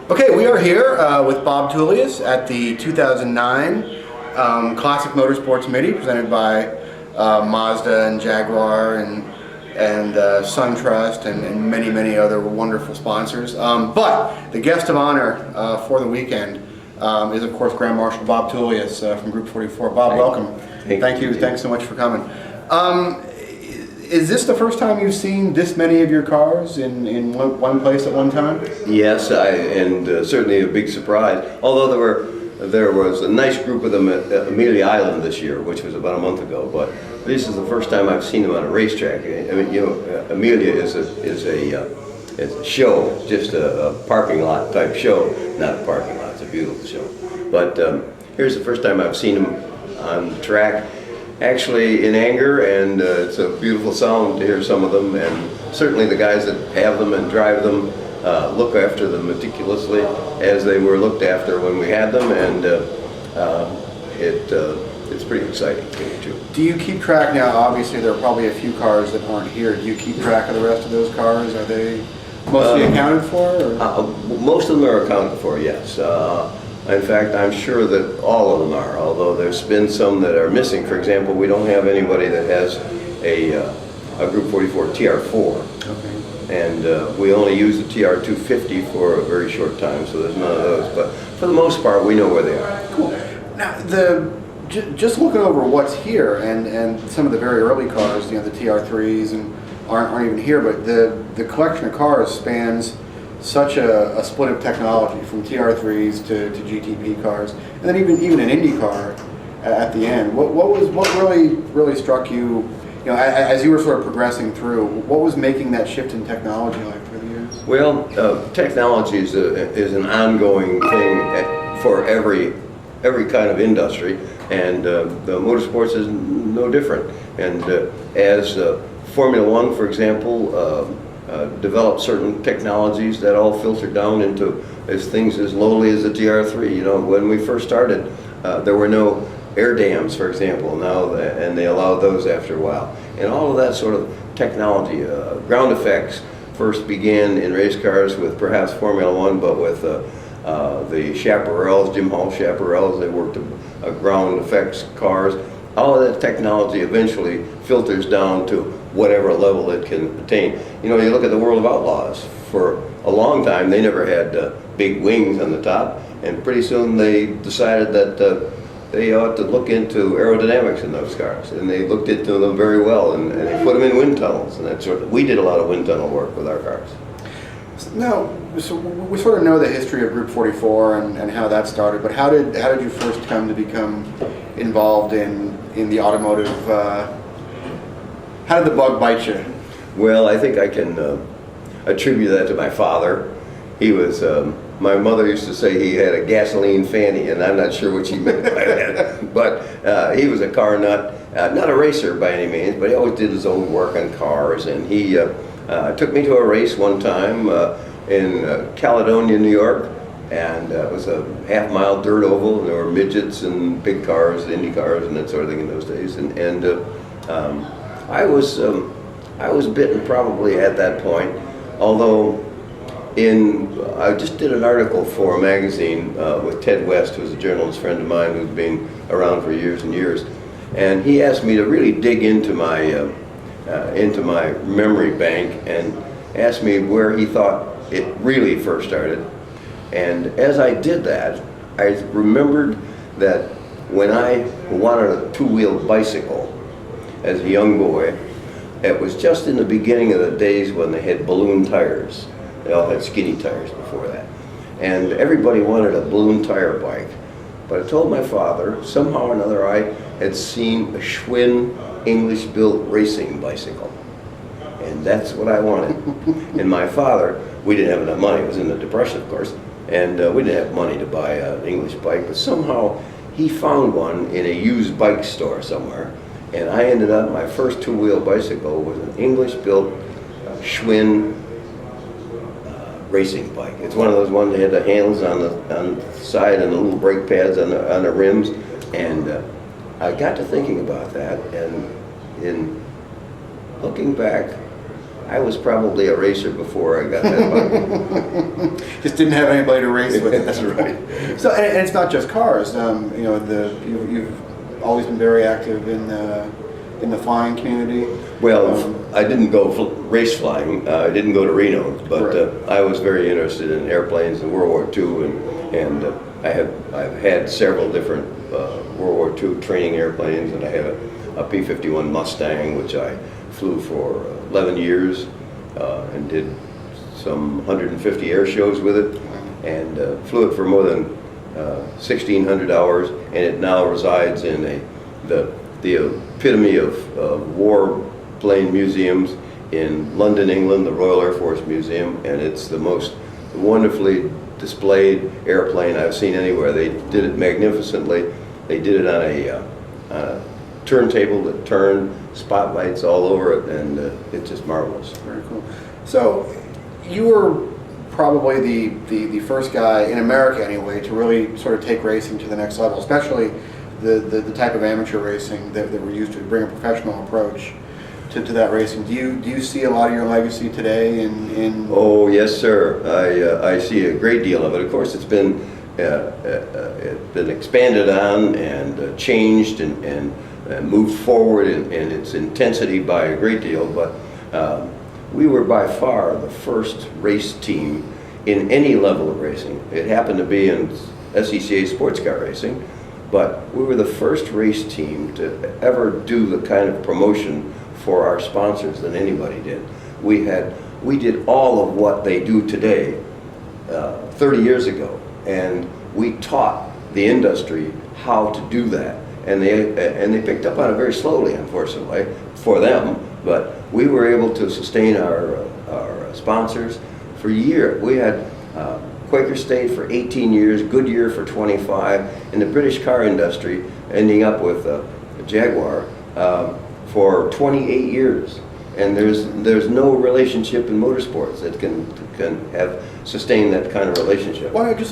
Okay, we are here with Bob Tullius at the 2009 Classic Motorsports Mitty, presented by Mazda and Jaguar and SunTrust and many other wonderful sponsors. But the guest of honor for the weekend is, of course, Grand Marshal Bob Tullius from Group 44. Bob, welcome. Thank you. Thanks so much for coming. Is this the first time you've seen this many of your cars in one place at one time? Yes, and certainly a big surprise. Although there was a nice group of them at Amelia Island this year, which was about a month ago. But this is the first time I've seen them on a racetrack. I mean, you know, Amelia is a show, just a parking lot type show. Not a parking lot; it's a beautiful show. But here's the first time I've seen them on the track. Actually in anger, and it's a beautiful sound to hear some of them, and certainly the guys that have them and drive them look after them meticulously as they were looked after when we had them, and it's pretty exciting. Do you keep track now? Obviously there are probably a few cars that aren't here. Do you keep track of the rest of those cars? Are they mostly accounted for? Or? Most of them are accounted for, yes. In fact, I'm sure that all of them are, although there's been some that are missing. For example, we don't have anybody that has a Group 44 TR4. Okay. And we only use the TR250 for a very short time, so there's none of those. But for the most part, we know where they are. Cool. Now, just looking over what's here, and some of the very early cars, you know, the TR3s and aren't even here, but the collection of cars spans such a split of technology, from TR3s to GTP cars, and then even an Indy car at the end. What really struck you, you know, as you were sort of progressing through? What was making that shift in technology like through the years? Well, technology is an ongoing thing for every kind of industry, and the motorsports is no different. And as Formula One, for example, developed certain technologies that all filter down into things as lowly as the TR3. You know, when we first started, there were no air dams, for example, now, and they allowed those after a while. And all of that sort of technology, ground effects first began in race cars with perhaps Formula One, but with the Chaparrals, Jim Hall Chaparrals, they worked ground effects cars. All of that technology eventually filters down to whatever level it can attain. You know, you look at the World of Outlaws. For a long time, they never had big wings on the top, and pretty soon they decided that they ought to look into aerodynamics in those cars, and they looked into them very well, and they put them in wind tunnels, and that sort of. We did a lot of wind tunnel work with our cars. Now, so we sort of know the history of Group 44 and how that started, but how did you first come to become involved in the automotive? How did the bug bite you? Well, I think I can attribute that to my father. He was, my mother used to say he had a gasoline fanny, and I'm not sure what she meant by that. But he was a car nut, not a racer by any means, but he always did his own work on cars. And he took me to a race one time in Caledonia, New York, and it was a half-mile dirt oval, and there were midgets and big cars, Indy cars, and that sort of thing in those days. And I was bitten probably at that point, although I just did an article for a magazine with Ted West, who's a journalist friend of mine who's been around for years and years, and he asked me to really dig into my memory bank and asked me where he thought it really first started. And as I did that, I remembered that when I wanted a two-wheel bicycle as a young boy, it was just in the beginning of the days when they had balloon tires. They all had skinny tires before that. And everybody wanted a balloon tire bike. But I told my father, somehow or another I had seen a Schwinn English-built racing bicycle. And that's what I wanted. And my father, we didn't have enough money, it was in the Depression of course, and we didn't have money to buy an English bike, but somehow he found one in a used bike store somewhere. And I ended up, my first two-wheel bicycle was an English-built Schwinn racing bike. It's one of those ones that had the handles on the side and the little brake pads on the rims. And I got to thinking about that, and in looking back, I was probably a racer before I got that bike. Just didn't have anybody to race with. That's right. So, and it's not just cars. You know, you've always been very active in the flying community. Well, I didn't go race flying. I didn't go to Reno, but Right. I was very interested in airplanes in World War II, and I've had several different World War II training airplanes, and I had a P-51 Mustang, which I flew for 11 years and did some 150 air shows with it, and flew it for more than 1,600 hours, and it now resides in the epitome of warplane museums in London, England, the Royal Air Force Museum, and it's the most wonderfully displayed airplane I've seen anywhere. They did it magnificently. They did it on a turntable that turned, spotlights all over it, and it's just marvelous. Very cool. So you were probably the first guy in America anyway to really sort of take racing to the next level, especially the type of amateur racing that we're used to bring a professional approach to that racing. Do you see a lot of your legacy today in Oh yes, sir. I see a great deal of it. Of course, it's been expanded on and changed and moved forward in its intensity by a great deal. But we were by far the first race team in any level of racing. It happened to be in SCCA sports car racing, but we were the first race team to ever do the kind of promotion for our sponsors than anybody did. We did all of what they do today 30 years ago, and we taught the industry how to do that, and they picked up on it very slowly, unfortunately for them, but we were able to sustain our sponsors for years. We had Quaker State for 18 years, Goodyear for 25, and the British car industry ending up with Jaguar for 28 years. And there's no relationship in motorsports that can have sustained that kind of relationship. Why don't I just look